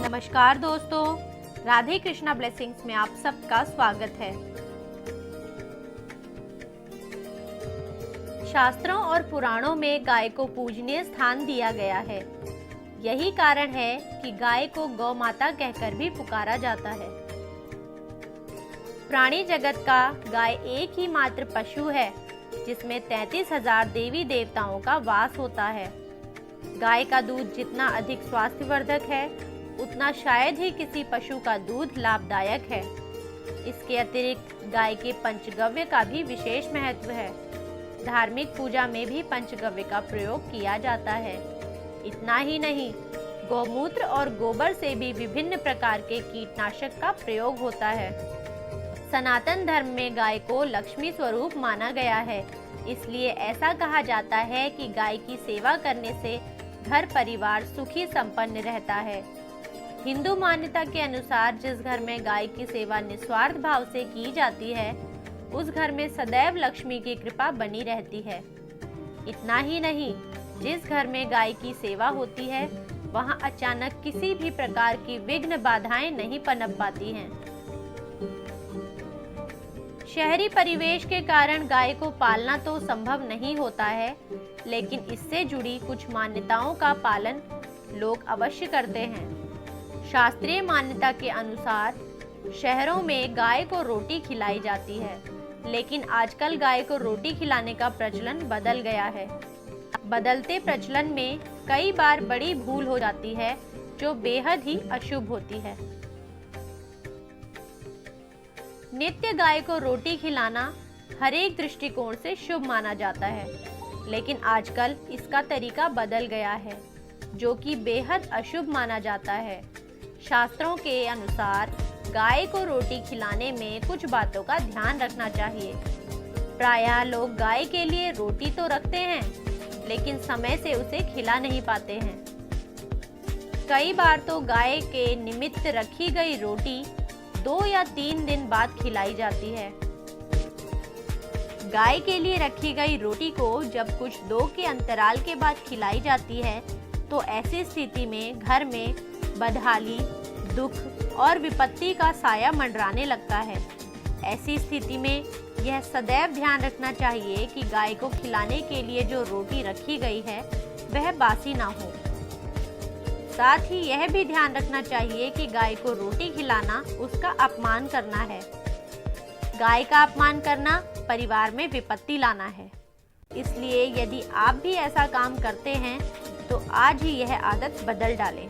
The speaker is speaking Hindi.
नमस्कार दोस्तों, राधे कृष्णा ब्लेसिंग्स में आप सबका स्वागत है। शास्त्रों और पुराणों में गाय को पूजनीय स्थान दिया गया है। यही कारण है कि गाय को गौ माता कहकर भी पुकारा जाता है। प्राणी जगत का गाय एक ही मात्र पशु है जिसमें 33,000 देवी देवताओं का वास होता है। गाय का दूध जितना अधिक स्वास्थ्यवर्धक है, उतना शायद ही किसी पशु का दूध लाभदायक है। इसके अतिरिक्त गाय के पंचगव्य का भी विशेष महत्व है। धार्मिक पूजा में भी पंचगव्य का प्रयोग किया जाता है। इतना ही नहीं, गौमूत्र और गोबर से भी विभिन्न प्रकार के कीटनाशक का प्रयोग होता है। सनातन धर्म में गाय को लक्ष्मी स्वरूप माना गया है, इसलिए ऐसा कहा जाता है कि गाय की सेवा करने से घर परिवार सुखी संपन्न रहता है। हिंदू मान्यता के अनुसार जिस घर में गाय की सेवा निस्वार्थ भाव से की जाती है, उस घर में सदैव लक्ष्मी की कृपा बनी रहती है। इतना ही नहीं, जिस घर में गाय की सेवा होती है, वहां अचानक किसी भी प्रकार की विघ्न बाधाएं नहीं पनप पाती हैं। शहरी परिवेश के कारण गाय को पालना तो संभव नहीं होता है, लेकिन इससे जुड़ी कुछ मान्यताओं का पालन लोग अवश्य करते हैं। शास्त्रीय मान्यता के अनुसार शहरों में गाय को रोटी खिलाई जाती है, लेकिन आजकल गाय को रोटी खिलाने का प्रचलन बदल गया है। बदलते प्रचलन में कई बार बड़ी भूल हो जाती है, जो बेहद ही अशुभ होती है। नित्य गाय को रोटी खिलाना हर एक दृष्टिकोण से शुभ माना जाता है, लेकिन आजकल इसका तरीका बदल गया है, जो कि बेहद अशुभ माना जाता है। शास्त्रों के अनुसार गाय को रोटी खिलाने में कुछ बातों का ध्यान रखना चाहिए। प्रायः लोग गाय के लिए रोटी तो रखते हैं, लेकिन समय से उसे खिला नहीं पाते हैं। कई बार तो गाय के निमित्त रखी गई रोटी 2 या 3 दिन बाद खिलाई जाती है। गाय के लिए रखी गई रोटी को जब कुछ 2 के अंतराल के बाद खिलाई जाती है, तो ऐसी स्थिति में घर में बदहाली, दुख और विपत्ति का साया मंडराने लगता है। ऐसी स्थिति में यह सदैव ध्यान रखना चाहिए कि गाय को खिलाने के लिए जो रोटी रखी गई है, वह बासी ना हो। साथ ही यह भी ध्यान रखना चाहिए कि गाय को रोटी खिलाना उसका अपमान करना है। गाय का अपमान करना परिवार में विपत्ति लाना है। इसलिए यदि आप भी ऐसा काम करते हैं, तो आज ही यह आदत बदल डालें।